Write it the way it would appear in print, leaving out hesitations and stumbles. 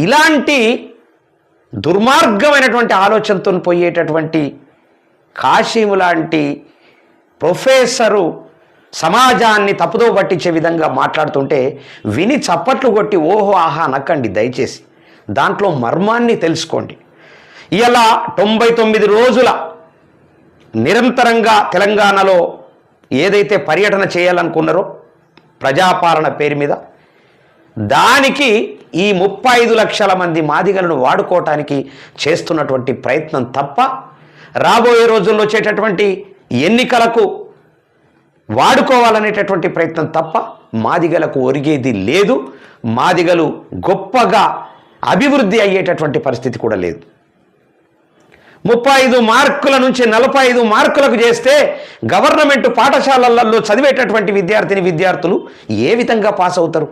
ఇలాంటి దుర్మార్గమైనటువంటి ఆలోచనతో పోయేటటువంటి కాశీము లాంటి ప్రొఫెసరు సమాజాన్ని తప్పుదో పట్టించే విధంగా మాట్లాడుతుంటే విని చప్పట్లు కొట్టి ఓహో ఆహా అనకండి. దయచేసి దాంట్లో మర్మాన్ని తెలుసుకోండి. ఇలా 99 రోజుల నిరంతరంగా తెలంగాణలో ఏదైతే పర్యటన చేయాలనుకున్నారో ప్రజాపాలన పేరు మీద, దానికి ఈ 35 లక్షల మంది మాదిగలను వాడుకోవటానికి చేస్తున్నటువంటి ప్రయత్నం తప్ప, రాబోయే రోజుల్లో వచ్చేటటువంటి ఎన్నికలకు వాడుకోవాలనేటటువంటి ప్రయత్నం తప్ప మాదిగలకు ఒరిగేది లేదు. మాదిగలు గొప్పగా అభివృద్ధి అయ్యేటటువంటి పరిస్థితి కూడా లేదు. 35 మార్కుల నుంచి 45 మార్కులకు చేస్తే గవర్నమెంట్ పాఠశాలలలో చదివేటటువంటి విద్యార్థినులు ఏ విధంగా పాస్ అవుతారు?